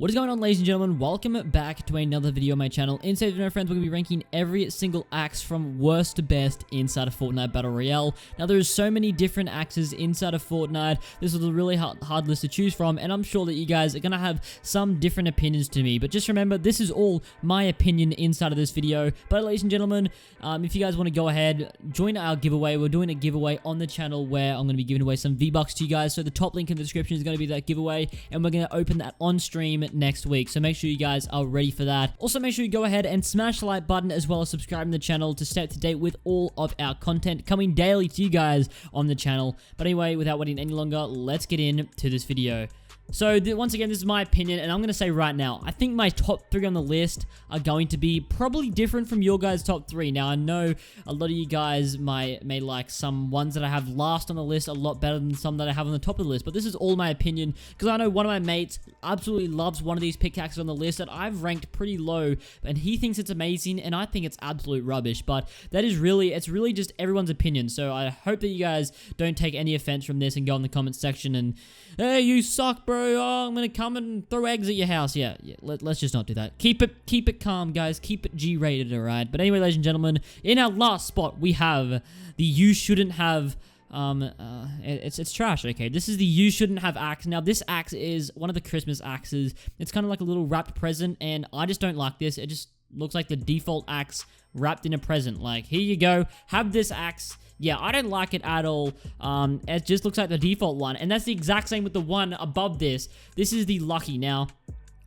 What is going on, ladies and gentlemen? Welcome back to another video on my channel. In today's video, friends, we're going to be ranking every single axe from worst to best inside of Fortnite Battle Royale. Now, there is so many different axes inside of Fortnite. This was a really hard list to choose from, and I'm sure that you guys are going to have some different opinions to me. But just remember, this is all my opinion inside of this video. But ladies and gentlemen, if you guys want to go ahead, join our giveaway. We're doing a giveaway on the channel where I'm going to be giving away some V-Bucks to you guys. So the top link in the description is going to be that giveaway, and we're going to open that on stream next week, so make sure you guys are ready for that. Also, make sure you go ahead and smash the like button as well as subscribe to the channel to stay up to date with all of our content coming daily to you guys on the channel. But anyway, without waiting any longer, let's get into this video. So, once again, this is my opinion, and I'm going to say right now, I think my top 3 on the list are going to be probably different from your guys' top 3. Now, I know a lot of you guys may like some ones that I have last on the list a lot better than some that I have on the top of the list, but this is all my opinion, because I know one of my mates absolutely loves one of these pickaxes on the list that I've ranked pretty low, and he thinks it's amazing, and I think it's absolute rubbish, but that is really, it's really just everyone's opinion, so I hope that you guys don't take any offense from this and go in the comment section and, hey, you suck, bro. Oh, I'm gonna come and throw eggs at your house. Yeah, let's just not do that. Keep it calm, guys. Keep it G-rated, alright? But anyway, ladies and gentlemen, in our last spot, we have the you shouldn't have, it's trash, okay? This is the you shouldn't have axe. Now, this axe is one of the Christmas axes. It's kind of like a little wrapped present, and I just don't like this. It just looks like the default axe wrapped in a present. Like, here you go. Have this axe. Yeah, I don't like it at all. It just looks like the default one. And that's the exact same with the one above this. This is the Lucky. Now,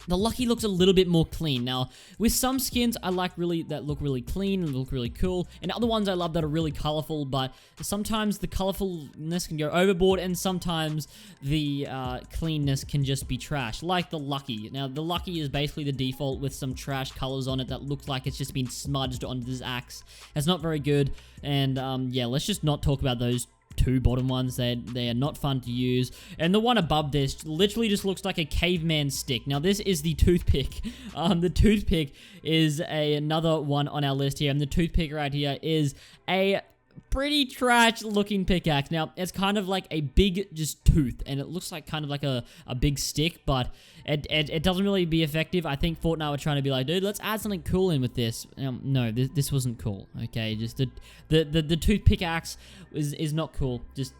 the Lucky looks a little bit more clean. Now, with some skins, I like that look really clean and look really cool. And other ones I love that are really colorful, but sometimes the colorfulness can go overboard, and sometimes the cleanness can just be trash, like the Lucky. Now, the Lucky is basically the default with some trash colors on it that looks like it's just been smudged onto this axe. It's not very good, and yeah, let's just not talk about those two bottom ones. They are not fun to use. And the one above this literally just looks like a caveman stick. Now, this is the Toothpick. The Toothpick is another one on our list here, and the Toothpick right here is a pretty trash looking pickaxe. Now, it's kind of like a big just tooth, and it looks like kind of like a big stick, but it doesn't really be effective. I think Fortnite were trying to be like, dude, let's add something cool in with this. No, this wasn't cool, okay? Just the tooth pickaxe is not cool. Just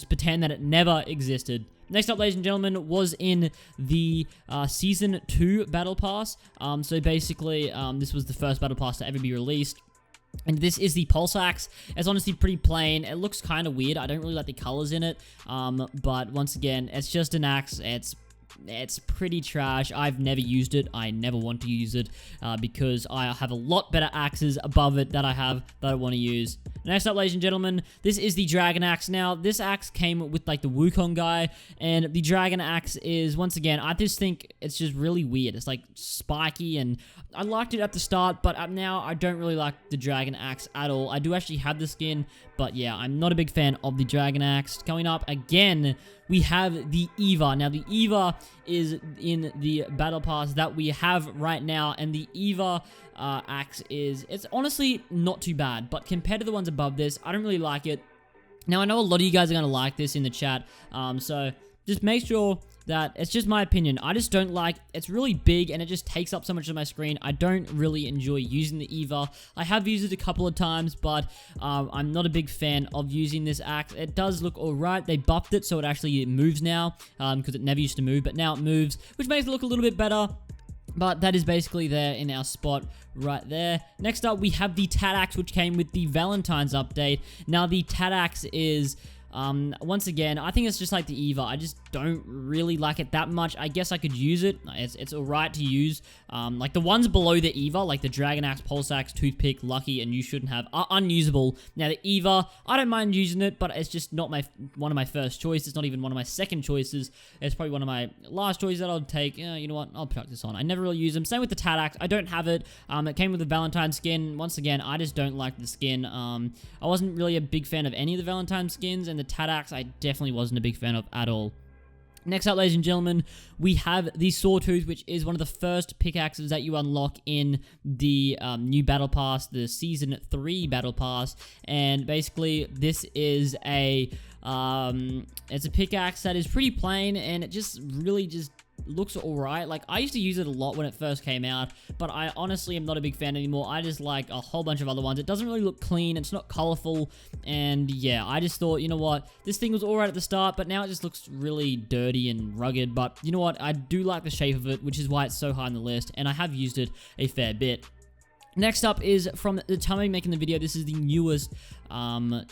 pretend that it never existed. Next up, ladies and gentlemen, was in the Season 2 Battle Pass. So basically, this was the first Battle Pass to ever be released. And this is the Pulse Axe. It's honestly pretty plain. It looks kind of weird. I don't really like the colors in it. But once again, it's just an axe. It's pretty trash. I've never used it. I never want to use it because I have a lot better axes above it that I want to use. Next up, ladies and gentlemen, this is the Dragon Axe. Now, this axe came with like the Wukong guy, and the Dragon Axe is, once again, I just think it's just really weird. It's like spiky, and I liked it at the start, but now I don't really like the Dragon Axe at all. I do actually have the skin, but yeah, I'm not a big fan of the Dragon Axe. Coming up again, we have the Eva. Now, the Eva is in the Battle Pass that we have right now, and the Eva axe it's honestly not too bad, but compared to the ones above this, I don't really like it. Now, I know a lot of you guys are going to like this in the chat, so just make sure that it's just my opinion. I just don't like, it's really big and it just takes up so much of my screen. I don't really enjoy using the Eva. I have used it a couple of times, but I'm not a big fan of using this axe. It does look alright. They buffed it so it actually moves now, because it never used to move, but now it moves, which makes it look a little bit better. But that is basically there in our spot right there. Next up, we have the Tat Axe, which came with the Valentine's update. Now, the Tat Axe is, once again, I think it's just like the Eva. I just don't really like it that much. I guess I could use it. It's alright to use. Like the ones below the Eva, like the Dragon Axe, Pulse Axe, Toothpick, Lucky, and You Shouldn't Have, are unusable. Now, the Eva, I don't mind using it, but it's just not one of my first choices. It's not even one of my second choices. It's probably one of my last choices that I'll take. You know what? I'll chuck this on. I never really use them. Same with the Tat Axe. I don't have it. It came with the Valentine skin. Once again, I just don't like the skin. I wasn't really a big fan of any of the Valentine skins, and the Tat Axe I definitely wasn't a big fan of at all. Next up, ladies and gentlemen, we have the Sawtooth, which is one of the first pickaxes that you unlock in the new Battle Pass, the Season 3 Battle Pass. And basically, this is it's a pickaxe that is pretty plain, and it just really just looks alright. Like, I used to use it a lot when it first came out, but I honestly am not a big fan anymore. I just like a whole bunch of other ones. It doesn't really look clean, it's not colorful, and yeah, I just thought, you know what, this thing was alright at the start, but now it just looks really dirty and rugged. But you know what, I do like the shape of it, which is why it's so high on the list, and I have used it a fair bit. Next up is, from the time I'm making the video, this is the newest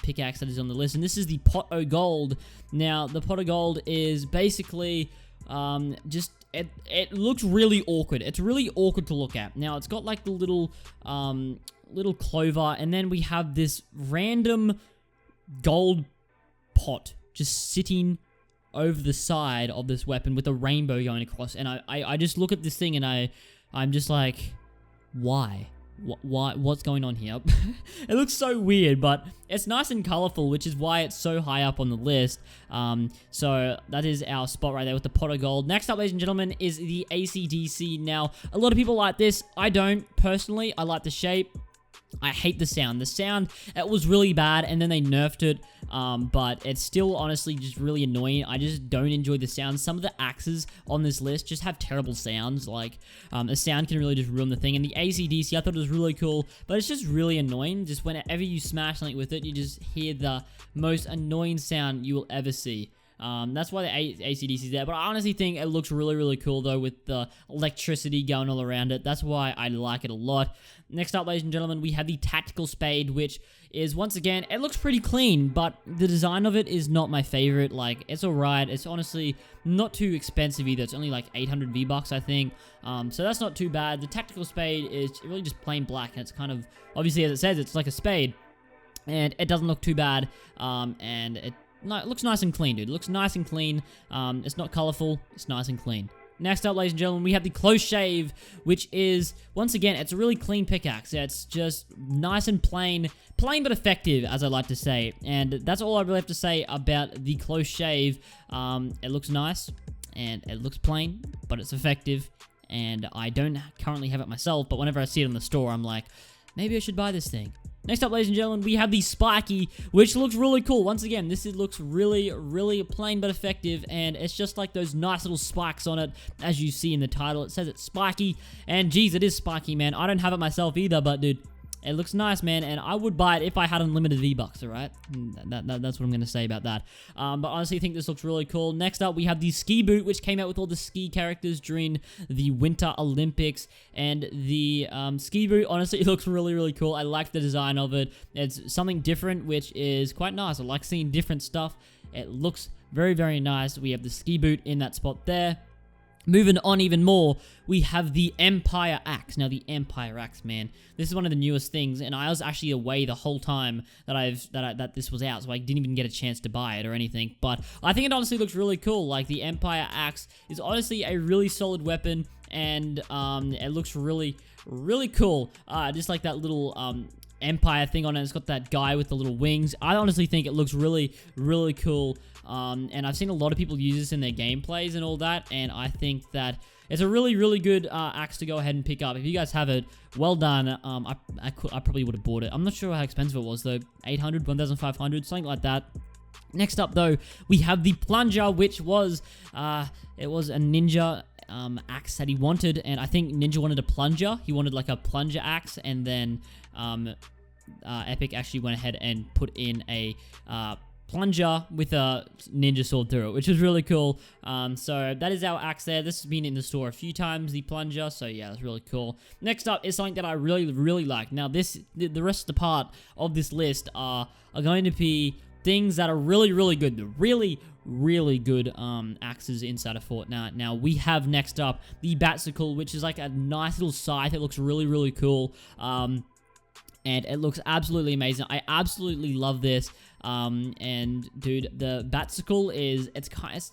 pickaxe that is on the list, and this is the Pot O' Gold. Now, the Pot O' Gold is basically it looks really awkward. It's really awkward to look at. Now, it's got like the little clover, and then we have this random gold pot just sitting over the side of this weapon with a rainbow going across, and I just look at this thing and I'm just like, why? What's going on here? It looks so weird, but it's nice and colorful, which is why it's so high up on the list. So that is our spot right there with the Pot O' Gold. Next up, ladies and gentlemen, is the AC/DC. Now, a lot of people like this. I don't personally. I like the shape. I hate the sound. The sound, it was really bad, and then they nerfed it, but it's still honestly just really annoying. I just don't enjoy the sound. Some of the axes on this list just have terrible sounds. Like, the sound can really just ruin the thing. And the AC/DC, I thought it was really cool, but it's just really annoying. Just whenever you smash something with it, you just hear the most annoying sound you will ever see. That's why the AC/DC is there, but I honestly think it looks really, really cool, though, with the electricity going all around it. That's why I like it a lot. Next up, ladies and gentlemen, we have the Tactical Spade, which is, once again, it looks pretty clean, but the design of it is not my favorite. Like, it's alright. It's honestly not too expensive either. It's only like 800 V-Bucks, I think. So that's not too bad. The Tactical Spade is really just plain black, and it's kind of, obviously, as it says, it's like a spade, and it doesn't look too bad, and it looks nice and clean, dude. It looks nice and clean. It's not colorful. It's nice and clean. Next up, ladies and gentlemen, we have the Close Shave, which is, once again, it's a really clean pickaxe. It's just nice and plain but effective, as I like to say. And that's all I really have to say about the Close Shave. It looks nice, and it looks plain, but it's effective. And I don't currently have it myself, but whenever I see it in the store, I'm like, maybe I should buy this thing. Next up, ladies and gentlemen, we have the Spiky, which looks really cool. Once again, this looks really, really plain but effective, and it's just like those nice little spikes on it, as you see in the title. It says it's spiky, and geez, it is spiky, man. I don't have it myself either, but dude, it looks nice, man, and I would buy it if I had unlimited V-Bucks, alright? That's what I'm going to say about that. But honestly, I think this looks really cool. Next up, we have the Ski Boot, which came out with all the ski characters during the Winter Olympics. And the Ski Boot, honestly, it looks really, really cool. I like the design of it. It's something different, which is quite nice. I like seeing different stuff. It looks very, very nice. We have the Ski Boot in that spot there. Moving on even more, we have the Empire Axe. Now, the Empire Axe, man, this is one of the newest things, and I was actually away the whole time that this was out, so I didn't even get a chance to buy it or anything. But I think it honestly looks really cool. Like, the Empire Axe is honestly a really solid weapon, and it looks really, really cool. Just like that little Empire thing on it. It's got that guy with the little wings. I honestly think it looks really, really cool. And I've seen a lot of people use this in their gameplays and all that, and I think that it's a really, really good axe to go ahead and pick up. If you guys have it, well done. I probably would have bought it. I'm not sure how expensive it was, though. 800, 1,500, something like that. Next up, though, we have the Plunger, which was, it was a ninja axe that he wanted, and I think Ninja wanted a plunger. He wanted like a plunger axe, and then Epic actually went ahead and put in a plunger with a ninja sword through it, which was really cool. So that is our axe there. This has been in the store a few times, the plunger, so yeah, that's really cool. Next up is something that I really, really like. Now, the rest of the part of this list are going to be things that are really, really good. The really, really good axes inside of Fortnite. Now, we have next up the Batsicle, which is like a nice little scythe. It looks really, really cool. And it looks absolutely amazing. I absolutely love this. And dude, the Batsicle is,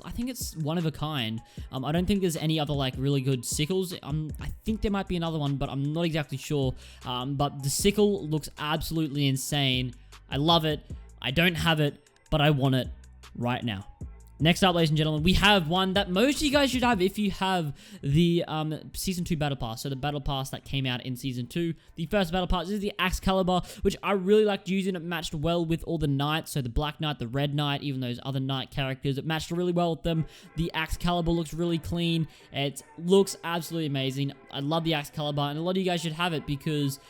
I think it's one of a kind. I don't think there's any other like really good sickles. I think there might be another one, but I'm not exactly sure. But the sickle looks absolutely insane. I love it. I don't have it, but I want it right now. Next up, ladies and gentlemen, we have one that most of you guys should have if you have the Season 2 Battle Pass. So the Battle Pass that came out in Season 2. The first Battle Pass is the Excalibur, which I really liked using. It matched well with all the knights. So the Black Knight, the Red Knight, even those other knight characters. It matched really well with them. The Excalibur looks really clean. It looks absolutely amazing. I love the Excalibur, and a lot of you guys should have it because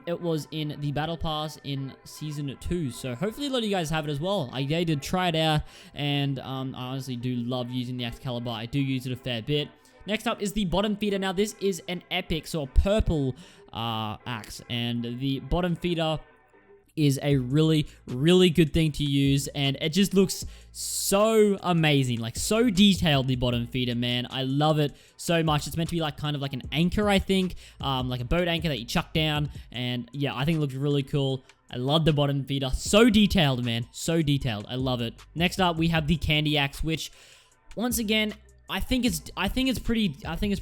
it was in the Battle Pass in Season 2, so hopefully a lot of you guys have it as well. I did try it out, and I honestly do love using the Excalibur. I do use it a fair bit. Next up is the bottom feeder. Now, this is an epic, so a purple axe, and the bottom feeder is a really, really good thing to use, and it just looks so amazing, like so detailed, the bottom feeder, man. I love it so much. It's meant to be like kind of like an anchor, I think, like a boat anchor that you chuck down, and yeah, I think it looks really cool. I love the bottom feeder. So detailed, man. So detailed. I love it. Next up, we have the candy axe, which once again, I think it's pretty good. I think it's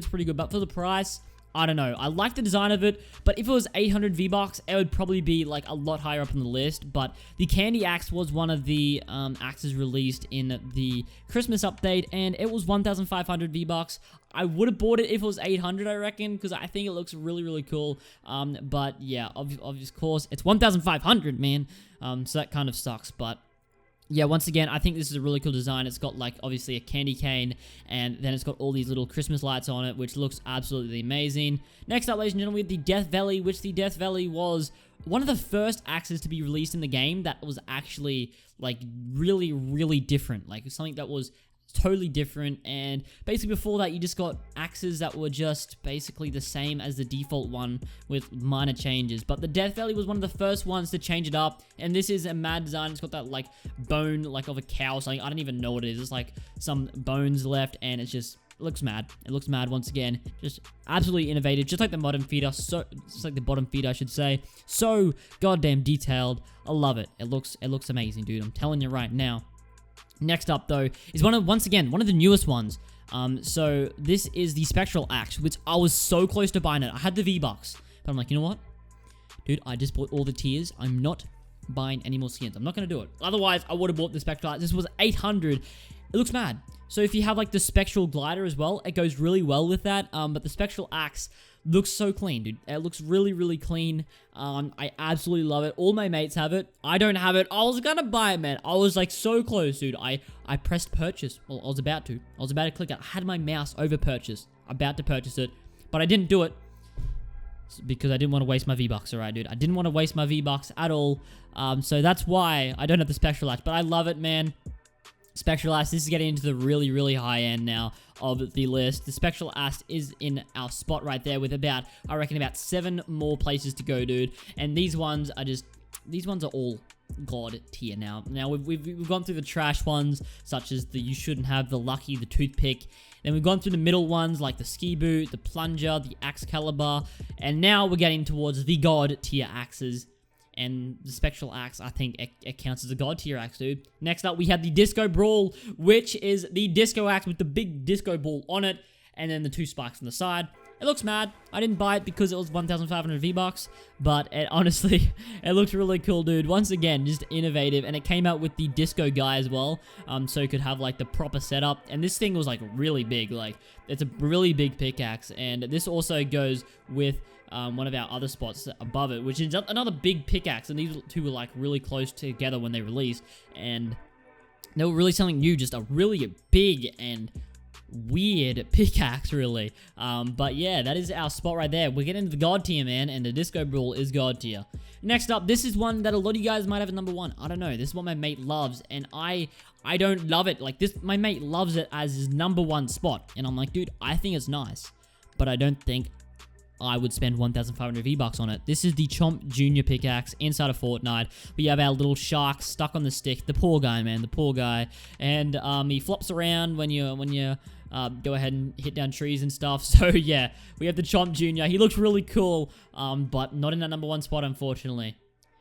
pretty good, but for the price, I don't know. I like the design of it, but if it was 800 V-Bucks, it would probably be like a lot higher up on the list. But the Candy Axe was one of the axes released in the Christmas update, and it was 1,500 V-Bucks. I would have bought it if it was 800, I reckon, because I think it looks really, really cool. But yeah, of course, it's 1,500, man. So that kind of sucks, but yeah, once again, I think this is a really cool design. It's got, like, obviously a candy cane, and then it's got all these little Christmas lights on it, which looks absolutely amazing. Next up, ladies and gentlemen, we have the Death Valley, which the Death Valley was one of the first axes to be released in the game that was actually, like, really, really different. Like, something that was totally different, and basically before that you just got axes that were just basically the same as the default one with minor changes. But the Death Valley was one of the first ones to change it up, and this is a mad design. It's got that like bone like of a cow or something. I don't even know what it is. It's like some bones left, and it's just looks mad. It looks mad once again. Just absolutely innovative, just like the bottom feeder. So just like the bottom feeder, I should say. So goddamn detailed. I love it. It looks amazing, dude. I'm telling you right now. Next up, though, is once again one of the newest ones. So this is the Spectral Axe, which I was so close to buying it. I had the V-Bucks, but I'm like, you know what? Dude, I just bought all the tiers. I'm not buying any more skins. I'm not going to do it. Otherwise, I would have bought the Spectral Axe. This was 800. It looks mad. So if you have, like, the Spectral Glider as well, it goes really well with that. But the Spectral Axe looks so clean, dude. It looks really, really clean. I absolutely love it. All my mates have it. I don't have it. I was gonna buy it, man. I was, like, so close, dude. I pressed purchase. Well, I was about to. I was about to click it. I had my mouse over purchase. About to purchase it. But I didn't do it because I didn't want to waste my V-Bucks, alright, dude? I didn't want to waste my V-Bucks at all. So that's why I don't have the Spectral Axe. But I love it, man. Spectral Axe, this is getting into the really, really high end now of the list. The Spectral Axe is in our spot right there with about, I reckon, about 7 more places to go, dude. And these ones are all god tier now. Now, we've gone through the trash ones, such as the You Shouldn't Have, the Lucky, the Toothpick. Then we've gone through the middle ones, like the Ski Boot, the Plunger, the Excalibur. And now we're getting towards the god tier axes. And the Spectral Axe, I think it counts as a god tier axe, dude. Next up, we have the Disco Brawl, which is the disco axe with the big disco ball on it, and then the 2 spikes on the side. It looks mad. I didn't buy it because it was 1,500 V-Bucks, but honestly, it looks really cool, dude. Once again, just innovative, and it came out with the disco guy as well, so you could have, like, the proper setup. And this thing was, like, really big. Like, it's a really big pickaxe, and this also goes with one of our other spots above it, which is another big pickaxe, and these two were like really close together when they released, and they were really something new, just a really big and weird pickaxe, really. But yeah, that is our spot right there. We're getting to the god tier, man, and the Disco Brawl is god tier. Next up, this is one that a lot of you guys might have at number 1. I don't know. This is what my mate loves, and I don't love it. Like, this, my mate loves it as his number 1 spot, and I'm like, dude, I think it's nice, but I don't think I would spend 1,500 V-Bucks on it. This is the Chomp Junior Pickaxe inside of Fortnite. We have our little shark stuck on the stick. The poor guy, man. The poor guy. And he flops around when you go ahead and hit down trees and stuff. So yeah, we have the Chomp Junior. He looks really cool, but not in that number 1 spot, unfortunately.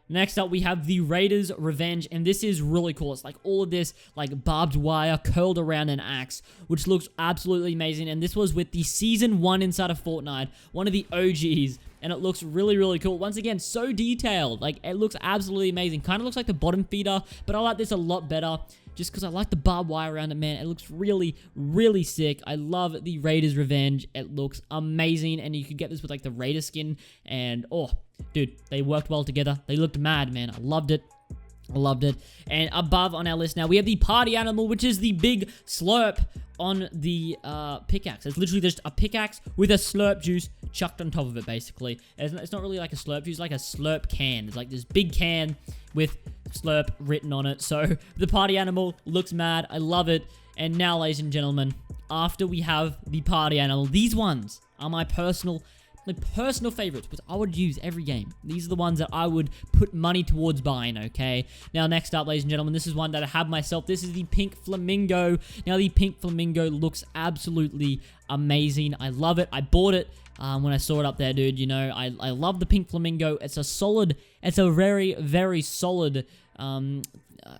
Next up, we have the Raiders Revenge, and this is really cool. It's like all of this like barbed wire curled around an axe, which looks absolutely amazing. And this was with the Season 1 inside of Fortnite, one of the OGs, and it looks really, really cool. Once again, so detailed. Like, it looks absolutely amazing. Kind of looks like the bottom feeder, but I like this a lot better just because I like the barbed wire around it, man. It looks really, really sick. I love the Raiders Revenge. It looks amazing, and you could get this with like the Raider skin, and oh, dude, they worked well together. They looked mad, man. I loved it. I loved it. And above on our list now, we have the party animal, which is the big slurp on the pickaxe. It's literally just a pickaxe with a slurp juice chucked on top of it, basically. It's not really like a slurp juice, like a slurp can. It's like this big can with slurp written on it. So the party animal looks mad. I love it. And now, ladies and gentlemen, after we have the party animal, these ones are my personal favorites, which I would use every game. These are the ones that I would put money towards buying, okay? Now, next up, ladies and gentlemen, this is one that I have myself. This is the pink flamingo. Now, the pink flamingo looks absolutely amazing. I love it. I bought it when I saw it up there, dude. You know, I love the pink flamingo. It's a very, very solid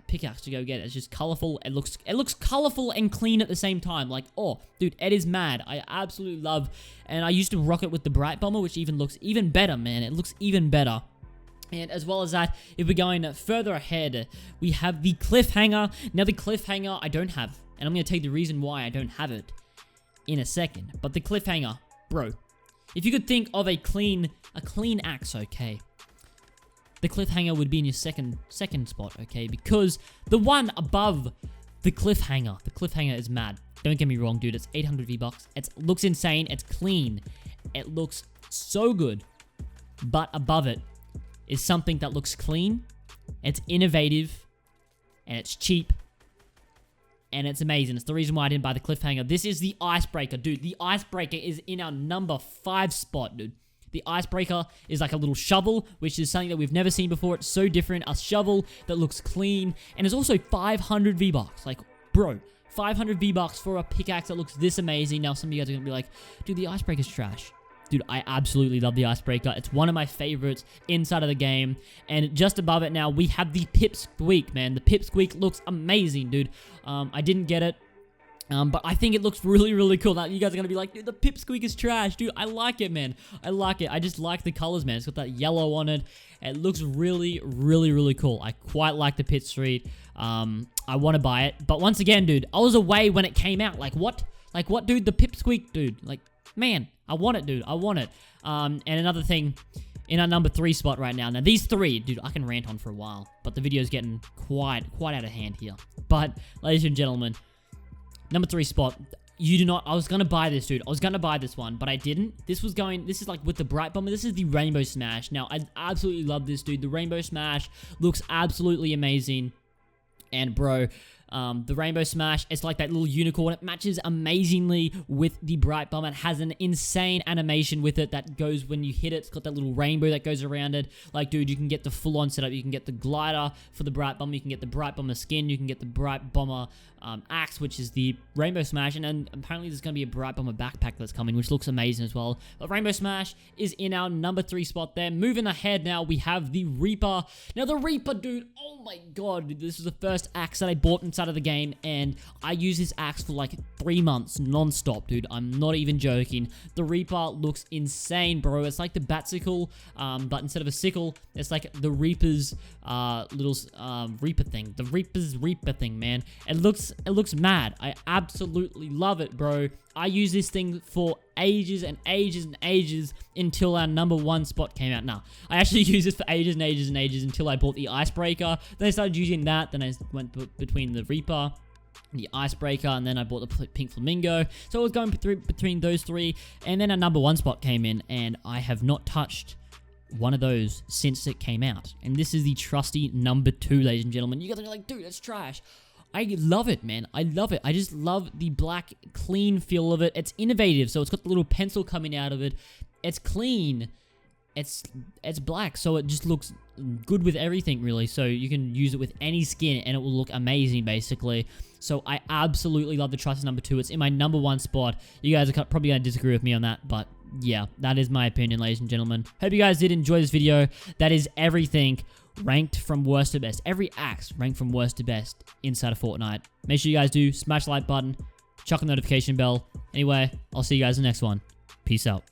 pickaxe to go get. It's just colorful. It looks colorful and clean at the same time. Like, oh, dude, Ed is mad. I absolutely love, and I used to rock it with the bright bomber, which even looks even better, man. It looks even better. And as well as that, if we're going further ahead, we have the Cliffhanger. Now, the Cliffhanger I don't have, and I'm going to tell you the reason why I don't have it in a second. But the Cliffhanger, bro, if you could think of a clean axe, okay, the Cliffhanger would be in your second spot, okay? Because the one above the Cliffhanger is mad. Don't get me wrong, dude. It's 800 V-Bucks. It looks insane. It's clean. It looks so good. But above it is something that looks clean. It's innovative. And it's cheap. And it's amazing. It's the reason why I didn't buy the Cliffhanger. This is the Icebreaker, dude. The Icebreaker is in our number 5 spot, dude. The Icebreaker is like a little shovel, which is something that we've never seen before. It's so different. A shovel that looks clean. And it's also 500 V-Bucks. Like, bro, 500 V-Bucks for a pickaxe that looks this amazing. Now, some of you guys are going to be like, dude, the Icebreaker's trash. Dude, I absolutely love the Icebreaker. It's one of my favorites inside of the game. And just above it now, we have the Pipsqueak, man. The Pipsqueak looks amazing, dude. I didn't get it. But I think it looks really, really cool. Now, you guys are going to be like, dude, the Pipsqueak is trash. Dude, I like it, man. I like it. I just like the colors, man. It's got that yellow on it. It looks really, really, really cool. I quite like the Pit Street. I want to buy it. But once again, dude, I was away when it came out. Like, what? Like, what, dude? The Pipsqueak, dude. Like, man, I want it, dude. I want it. And another thing, in our number 3 spot right now. Now, these 3, dude, I can rant on for a while. But the video's getting quite out of hand here. But, ladies and gentlemen, number 3 spot, you do not, I was going to buy this, dude. I was going to buy this one, but I didn't. This is like with the Bright Bomber. This is the Rainbow Smash. Now, I absolutely love this, dude. The Rainbow Smash looks absolutely amazing. And, bro, the Rainbow Smash, it's like that little unicorn. It matches amazingly with the Bright Bomber. It has an insane animation with it that goes when you hit it. It's got that little rainbow that goes around it. Like, dude, you can get the full-on setup. You can get the glider for the Bright Bomber. You can get the Bright Bomber skin. You can get the Bright Bomber axe, which is the Rainbow Smash. And then apparently there's going to be a Bright Bomber backpack that's coming, which looks amazing as well. But Rainbow Smash is in our number 3 spot there. Moving ahead now, we have the Reaper. Now, the Reaper, dude, oh my god, dude, this is the first axe that I bought inside of the game, and I use this axe for like 3 months non-stop, dude. I'm not even joking. The Reaper looks insane, bro. It's like the Batsicle, but instead of a sickle, it's like the Reaper's little Reaper thing. The Reaper's Reaper thing, man. It looks mad. I absolutely love it, bro. I used this thing for ages and ages and ages until our number 1 spot came out. Nah, I actually used it for ages and ages and ages until I bought the Icebreaker. Then I started using that. Then I went between the Reaper, the Icebreaker, and then I bought the Pink Flamingo. So I was going between those 3. And then our number 1 spot came in, and I have not touched one of those since it came out. And this is the trusty number 2, ladies and gentlemen. You guys are like, dude, it's trash. I love it, man. I love it. I just love the black, clean feel of it. It's innovative, so it's got the little pencil coming out of it. It's clean. It's black, so it just looks good with everything, really. So you can use it with any skin, and it will look amazing, basically. So I absolutely love the trusty number 2. It's in my number 1 spot. You guys are probably going to disagree with me on that, but yeah, that is my opinion, ladies and gentlemen. Hope you guys did enjoy this video. That is everything ranked from worst to best. Every axe ranked from worst to best inside of Fortnite. Make sure you guys do smash the like button, chuck a notification bell. Anyway, I'll see you guys in the next one. Peace out.